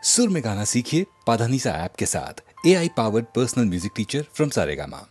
सुर में गाना सीखिए पाधानीसा ऐप के साथ। AI powered personal music teacher from Saregama.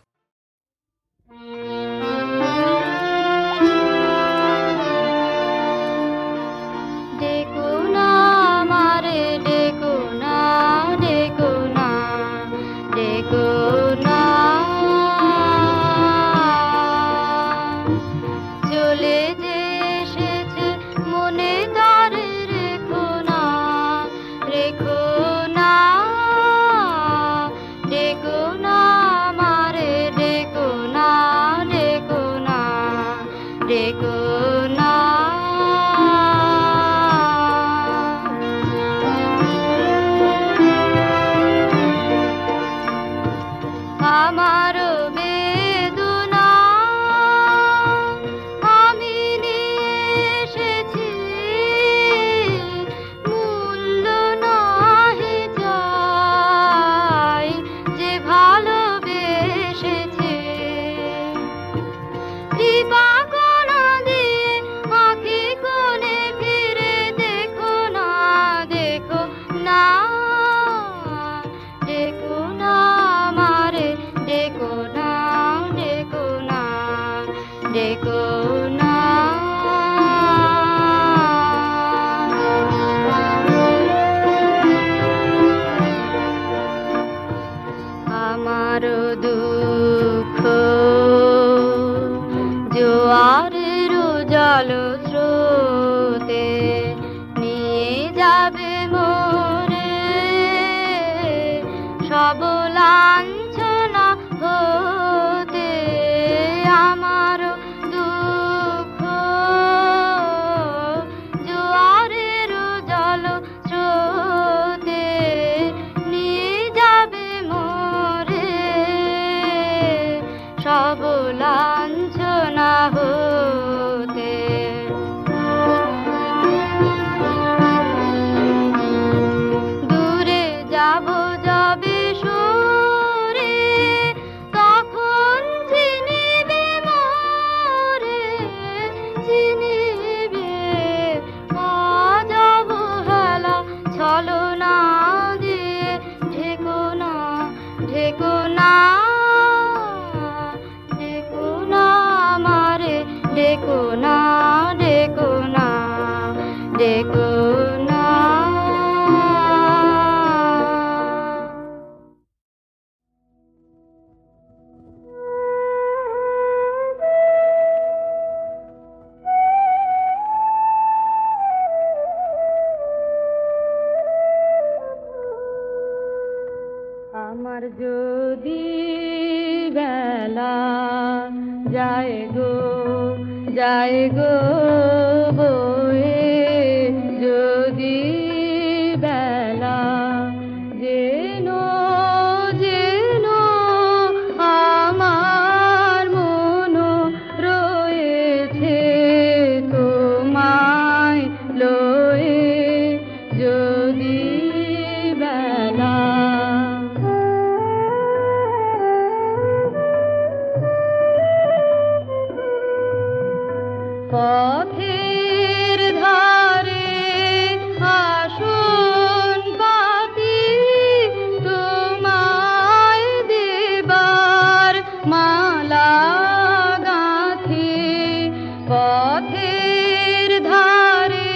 পথের ধারে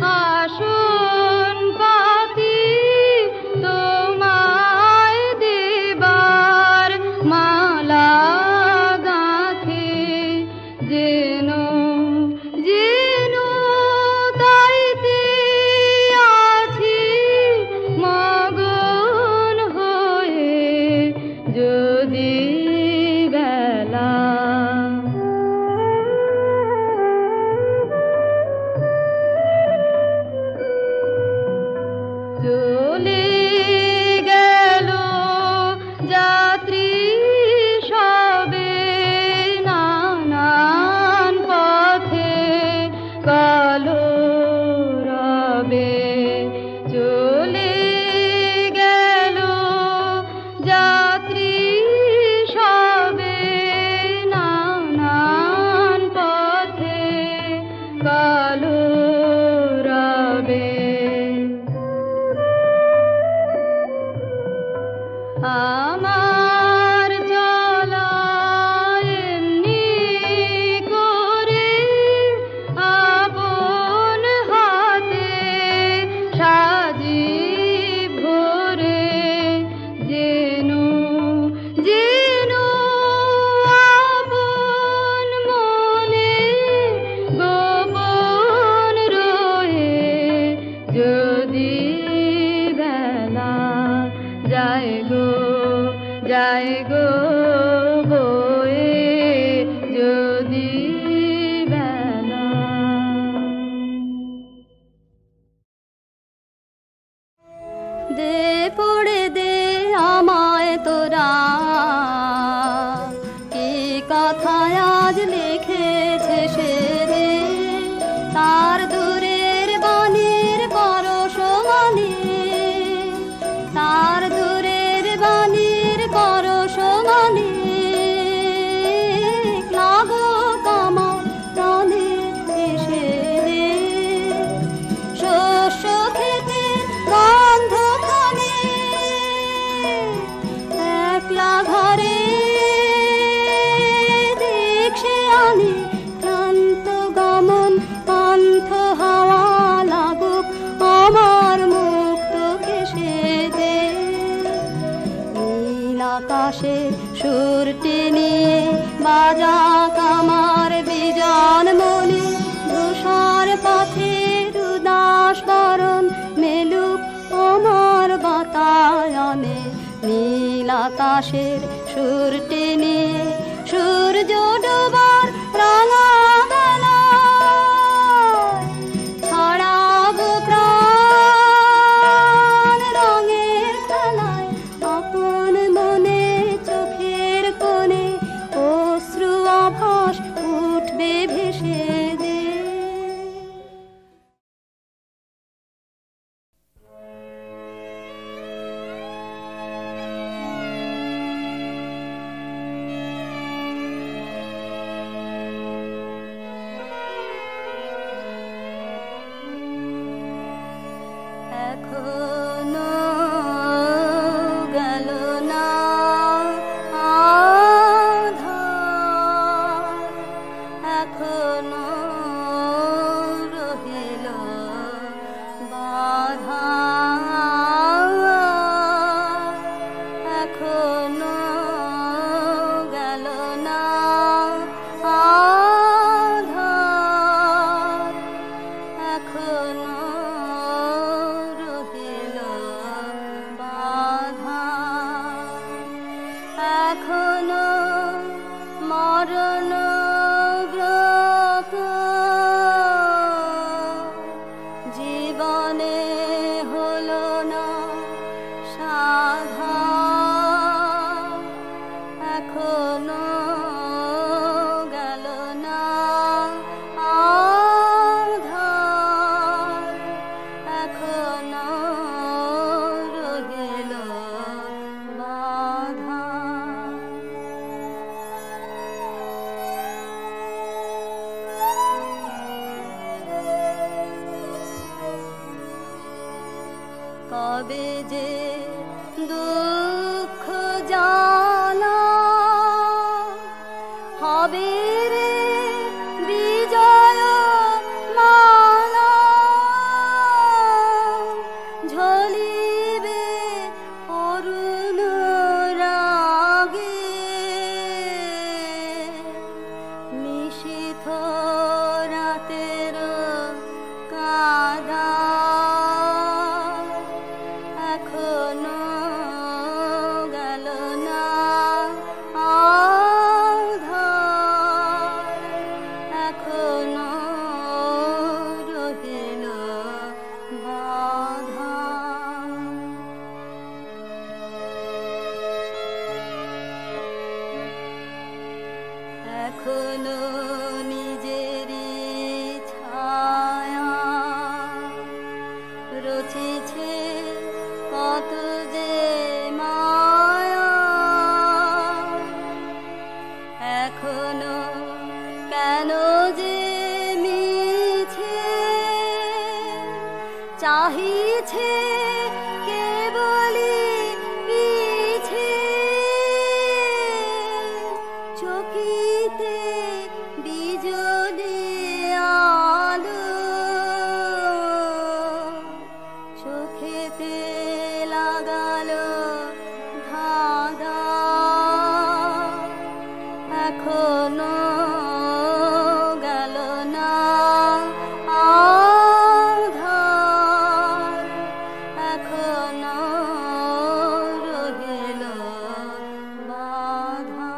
আসন পাতি আমার চলা এমনি করে আপন হাতে সাজি ভরে যেন যেন আপন মনে গোপন রয়ে যদি বেলা যায় গো বয়ে যদি বেলা। দে পড়ে দে আমায় তোরা কি কথায় আজ লিখেছে সে রে, তার দূরের বাণীর পরশ মানে, তার দূরের বাণীর পরশ মানে লাগো আমার প্রাণে এসে রে। শস্য খেতে গন্ধ খানে একলা ঘরে দেখে আনি ক্লান্ত গমন পান্থ হাওয়া লাগুক আমার মুক্ত কেশে দে। নীল আকাশে সুরটি নিয়ে বাজা আমার বিজন মনে, ধূসর পথের উদাস বরণ মেলুক আমার বাতায়নে। নীল আকাশের সুরটি নিয়ে সূর্য ডোবার রাঙা বেলায় ছড়াবো প্রাণ রঙের খেলায়। আপন মনে চোখের কোণে অশ্রু আভাস উঠবে ভেসে দে। এখনো গেল না আধার, এখনো রহিল বাধা, এখনো গেল না আধার, এখনো রহিল বাধা, এখনো মরণ ব্রত জীবনে হলো না সাধা, এখনো গেল না আধার, এখনো রহিল বাধা। কবে যে দুঃখ জানা হবে রে বিজয় মালা, ঝলিবে অরুণ রাগে নিশীথ রাতের কাদা, এখনো গেল না আধার, এখনো রহিল বাধা। এখনো নিজেরই ছায়া রচিছে কত যে মায়া, এখনো কেন যে মিছে চাহিছে কেবলি পিছে, সুখেতে লাগালো ধাঁধা এখনো গেল না আধার এখনো রহিল বাধা।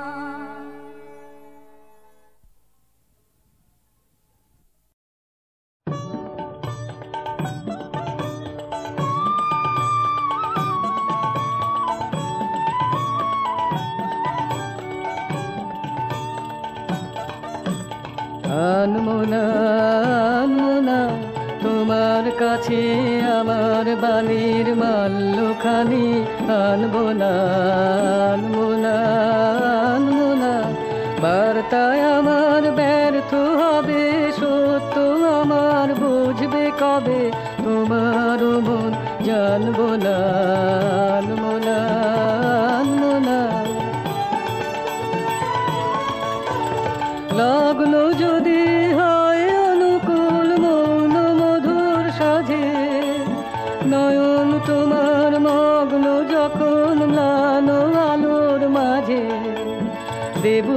আনমোনা আনমোনা তোমার কাছে আমার বাণীর মাল্যখানি আনবো না আনমোনা আনমোনা বার্তায় আমার ব্যর্থ হবে সত্য আমার বুঝবে কবে তোমার মন জানবো না আনমোনা আনমোনা লগ্ন যদি হয় অনুকূল মৌন মধুর সাজে নয়ন তোমার মগ্ন যখন ম্লান আলোর মাঝে দেব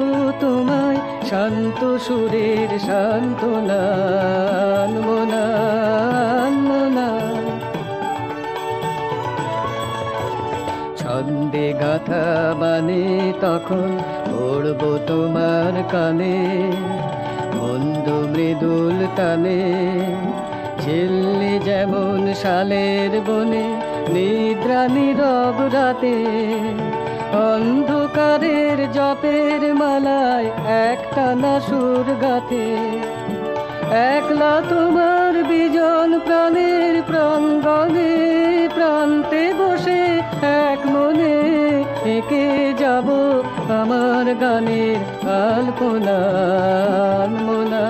তোমায় শান্ত সুরের সান্ত্বনা আনমোনা আনমোনা ছন্দে গাথা বানে তখন পড়ব তোমার কানে মন্দ মৃদুল টানে ঝিল্লি যেমন শালের বনে নিদ্রা নীরব রাতে অন্ধকারের জপের মালায় একটানা সুর গাথে একলা তোমার বিজন প্রাণের প্রাঙ্গণে প্রান্তে বসে এক মনে এঁকে যাব আমার গানের আলপনা আনমোনা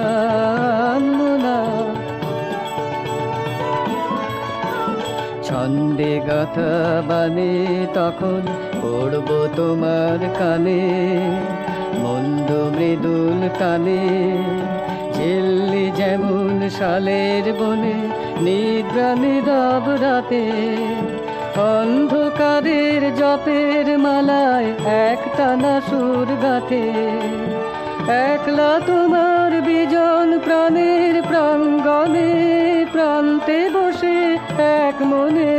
আনমোনা ছন্দে গাথা বানে তখন পড়ব তোমার কানে মন্দ মৃদুল টানে ঝিল্লি যেমন শালের বনে নিদ্রা নীরব রাতে অন্ধকারের জপের মালায় একটানা সুর গাথে একলা তোমার বিজন প্রাণের প্রাঙ্গণে প্রান্তে বসে এক মনে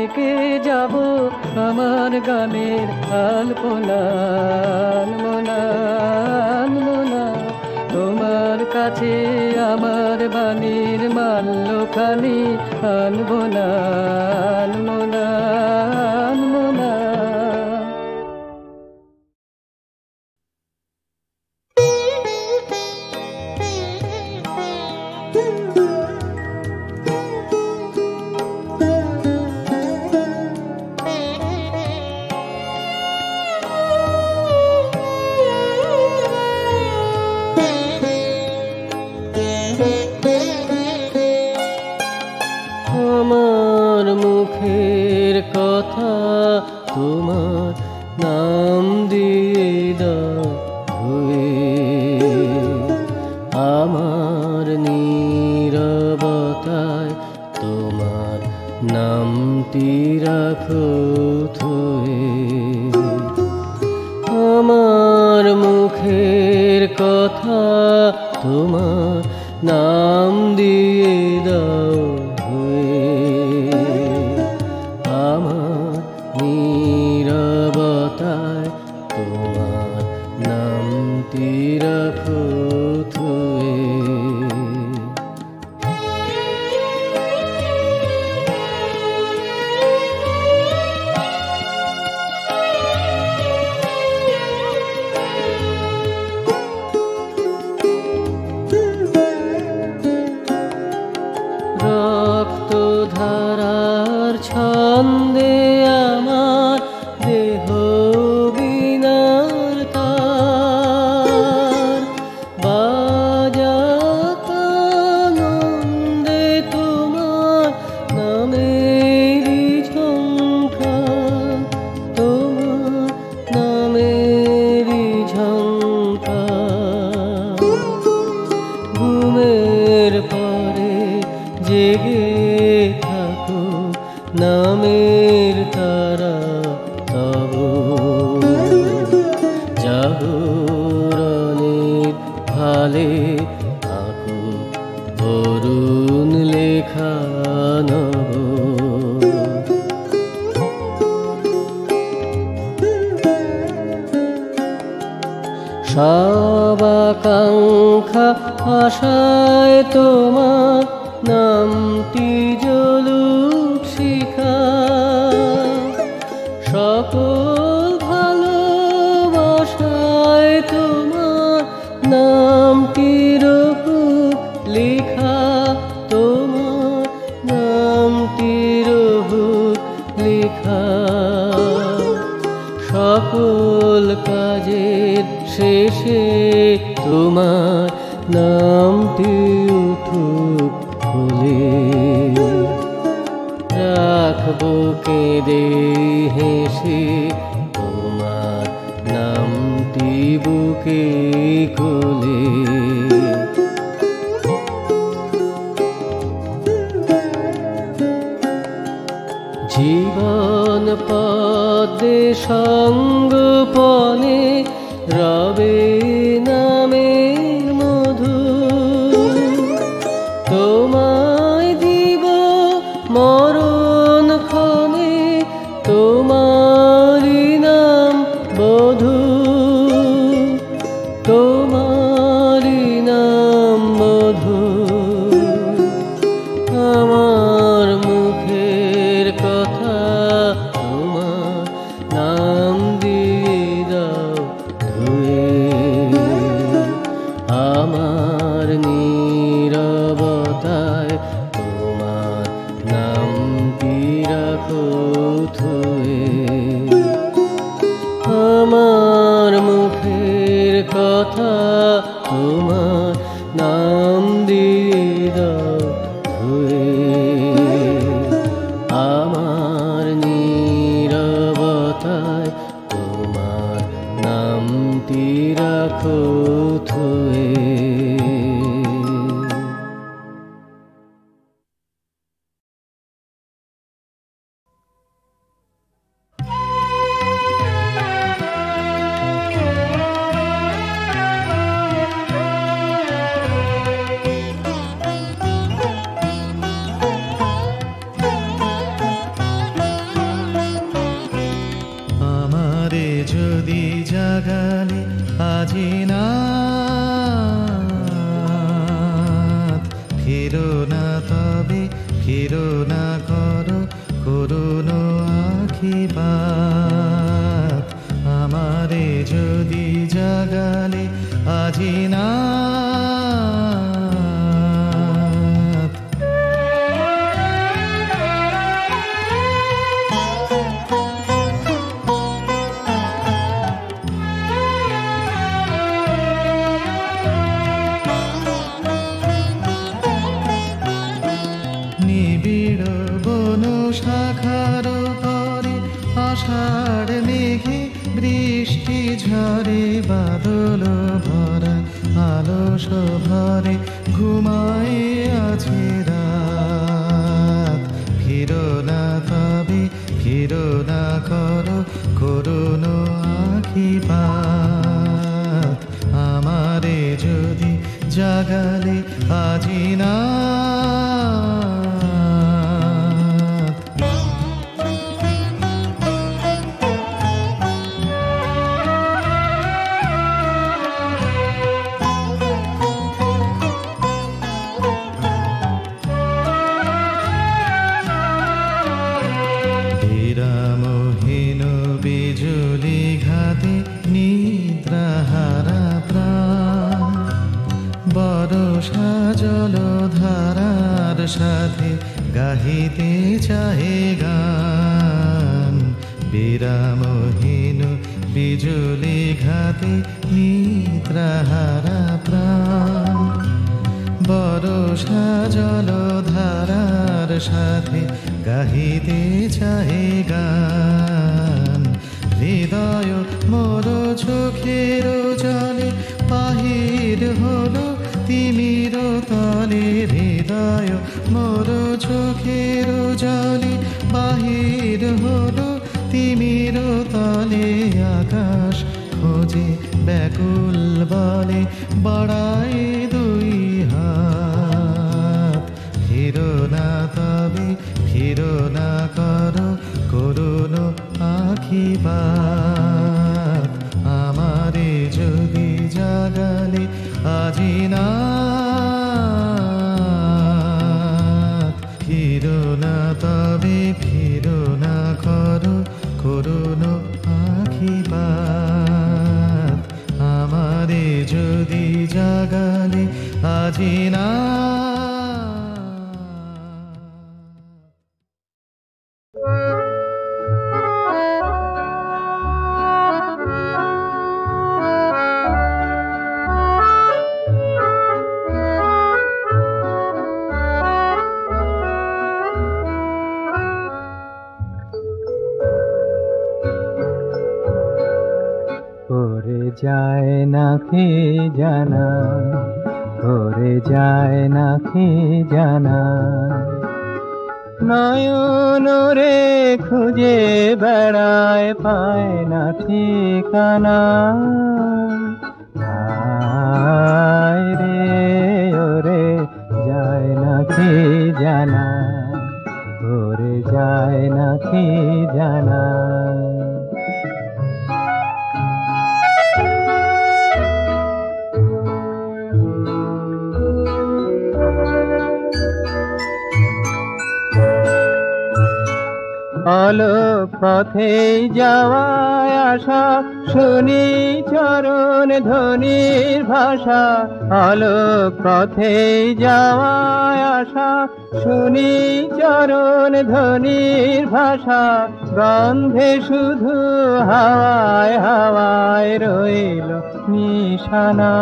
এঁকে যাব আমার গানের আলপনা আনমোনা আনমোনা তোমার কাছে আমার বাণীর মাল্যখানি আনবো না আনমোনা আনমোনা। আমার মুখের কথা তোমার নাম দিয়ে দাও ধুয়ে আমার নীরবতায় তোমার নামটি রাখো থুয়ে আমার মুখের কথা তোমার নাম দিয়ে দাও আমার নীরবতায় তোমার নামটি রাখো থুয়ে রক্তধারার ছন্দে আমার দেহ বিনার তার বাজাতানন্দে তোমার নামেরই ঝংকার তোমার নামেরই ঝংকার ঘুমের পরে জেগে থাকো নামের তারা তব জাগরণের ভালে আঁকো অরুণ লেখা নব। সব আকাঙ্ক্ষা আশায় তোমার নামটি জ্বলুক শিখা, সকল ভালোবাসায় তোমার নামটি রহুক লেখা, তোমার নামটি রহুক লেখা। সকল কাজের শেষে তোমার নামটি উঠুক খুলে, রাখবো কেঁদে হেসে তোমার নামটি বুকে কোলে। জীবন পদে সঙ্গপনে রবে নামের মধু, তোমায় দিব মরণ ক্ষণে তোমারি নাম বধূ, তোমারি নাম বধূ। আমার মুখের কথা তোমার নাম দিয়ে দাও ধুয়ে, আমার নীরবতায় তোমার নামটি রাখো থুয়ে। আমার মুখের কথা তোমার নাম দিয়ে দাও ধুয়ে, আমার নীরবতায় তোমার নামটি রাখো থুয়ে। আমারে যদি জাগালে আজি নাথ, ফিরো না তবে ফিরো না করো করুণ আখিপাত। আমারে যদি জাগালে আজি নাথ, নিবিড় বন শাখার পরে আষাঢ় মেঘে বৃষ্টি ঝরে, বাদল ভরা আলস ভরে ঘুমায় আছে রাত। ফিরো না তবে ফিরো না করো করুণ আখিপাত। আমারে যদি জাগালে আজি নাথ, বিরামহীন বিজুলি ঘাতে নিদ্রাহারা প্রাণ, বরষা জলধারার সাথে গাহিতে চাহে গান। বিরামহীন বিজুলি ঘাতে নিদ্রাহারা প্রাণ, বরষা জলধারার সাথে গাহিতে চাহে গান। হৃদয় মোর চোখের জলে বাহির হলো তিমির তলে, হৃদয় মোর চোখের জলে বাহির হলো তিমির তলে আকাশ খোঁজে ব্যাকুল বলে বাড়ায় দুই হাত ফিরো না তবে ফিরো না করো করুণ আখিবাত আমারে যদি জাগালে আজি না ফিরো না তবে ফিরো না করো করুণ আখিবাত আমারে যদি জাগালে আজি না। করে যায় না কে জানা, করে যায় না কে জানা, নয়ন রে খুঁজে বেড়ায় পায় না ঠিকানা। হায় রে ওরে যায় না কে জানা, করে যায় না কে জানা। আলোক পথে যাওয়ায় আশা শুনি চরণ ধ্বনির ভাষা, আলোক পথে যাওয়ায় আশা শুনি চরণ ধ্বনির ভাষা, গন্ধে শুধু হাওয়ায় হাওয়ায় রইল নিশানা।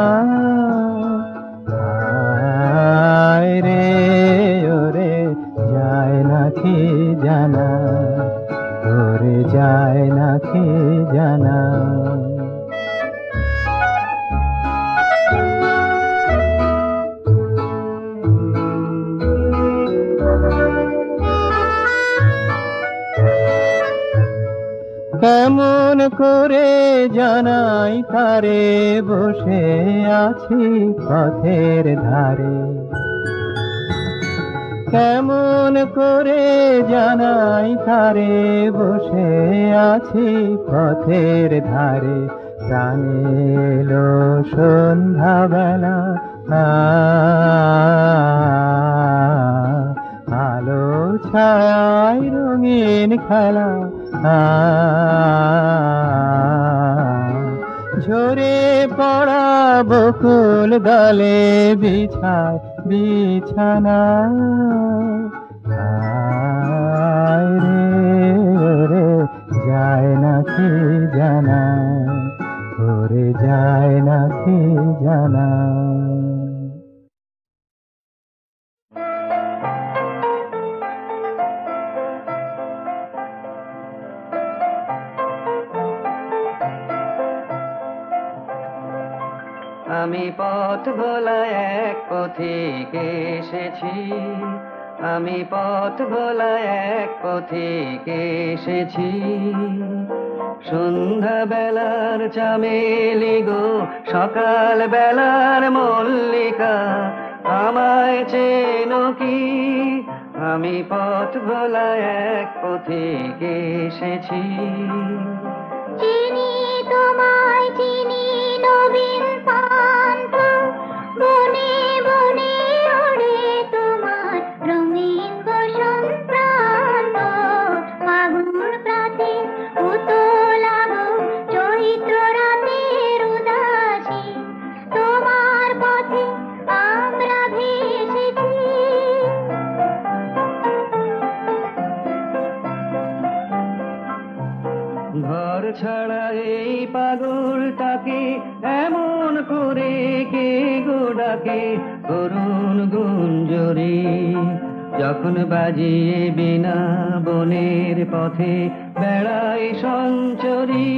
হায় রে ওরে যায় না কি জানা, ওরে যায় না কি জানা। কেমন করে জানাই তারে বসে আছি পথের ধারে, কেমন করে জানাই তারে বসে আছি পথের ধারে। প্রাণে এলো সন্ধ্যাবেলা আলো ছায় রঙিন খেলা, ঝরে পড়া বকুল দলে বিছায় বিছানা। হায় রে ওরে যায় না কি জানা, ওরে যায় না কি জানা। আমি পথ ভোলায় এক পথিক এসেছি, আমি পথ ভোলায় এক পথিক এসেছি। সন্ধ্যা বেলার চামেলি গো সকাল বেলার মল্লিকা, আমায় চেনো কি? আমি পথ ভোলায় এক পথিক এসেছি। চিনি তোমায় চিনি নবীন পান্থ, বনে বনে ওড়ে তোমার রঙিন বসন্ত প্রান্ত। ফাগুন প্রাতে উতলাব চৈত্র রাতের উদাসী, তোমার পথে আমরা ভেসেছি। ঘর ছাড়া এই পাগলটাকে এমন করে কে গো ডাকে করুণ গুঞ্জরি, যখন বাজিয়ে বিনা বনের পথে বেড়াই সঞ্চরী।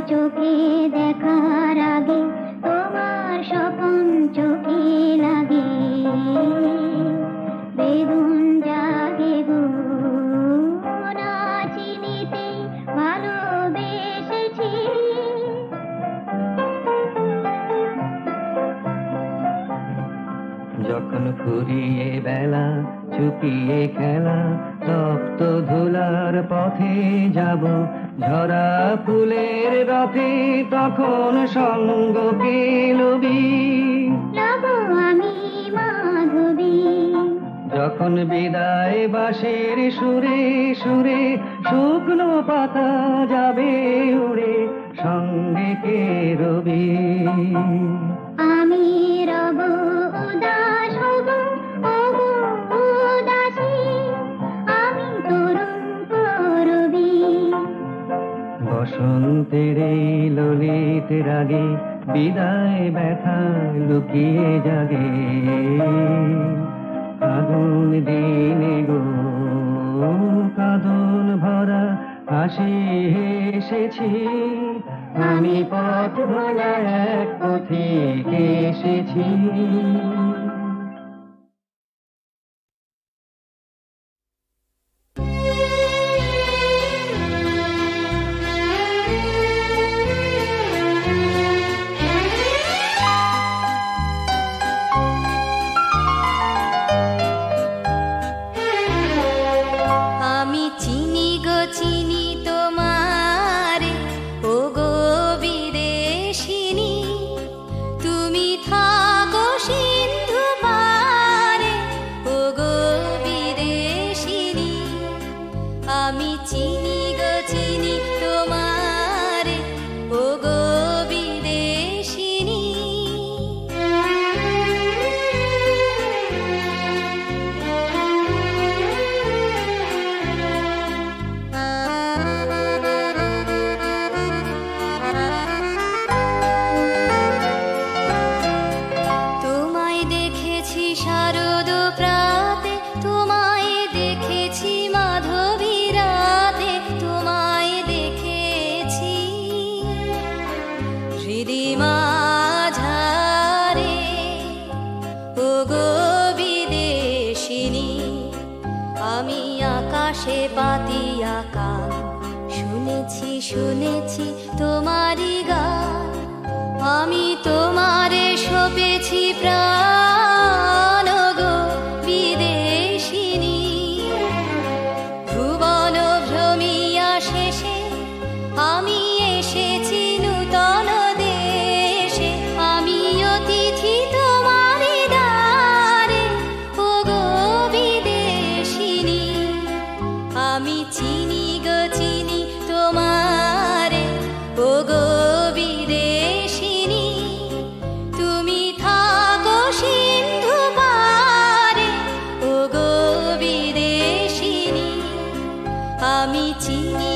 চোখে দেখার আগে তোমার স্বপন চোখে লাগে বেদুন জাগে গো না চিনিতে ভালোবেসেছি যখন ফুরিয়ে বেলা চুপিয়ে খেলা তপ্ত ধুলার পথে যাব ঝরা ফুলের রথে তখন সঙ্গ পেলবি লব আমি মাধবী যখন বিদায় বাঁশের সুরে সুরে শুকনো পাতা যাবে উড়ে সঙ্গে কে রবি আমি রব উদাস হব হব উদাসী আমি তরুণ করবি বসন্তের এই ললিত রাগে বিদায় ব্যথা লুকিয়ে জাগে আগুন দিনে গো কাঁদন ভরা হাসি এসেছি আমি পথ ভোলা এক পথিক এসেছি আমি চিনি গো চিনি তোমারে ও গো বিদেশিনী তুমি থাকো সিন্ধু পারে ও গো বিদেশিনী আমি চিনি গো চিনি তোমারে ও গো বিদেশিনী তোমায় দেখেছি শারদ প্রাতে তোমায় দেখেছি মাধবী রাতে তোমায় দেখেছি হৃদি মাঝারে ও গো বিদেশিনী আমি আকাশে পাতি আকাশ শুনেছি শুনেছি তোমারই গান আমি তোমারে সপেছি প্রাণ গো বিদেশিনী ভুবন ভ্রমিয়া শেষে আমি এসেছি নূতন দেশে আমি অতিথি তোমারই দ্বারে ও গো বিদেশিনী আমি চিনি গো চিনি তোমারে ও গো বিদেশিনী তুমি থাকো সিন্ধু পারে ও গো বিদেশিনী আমি চিনি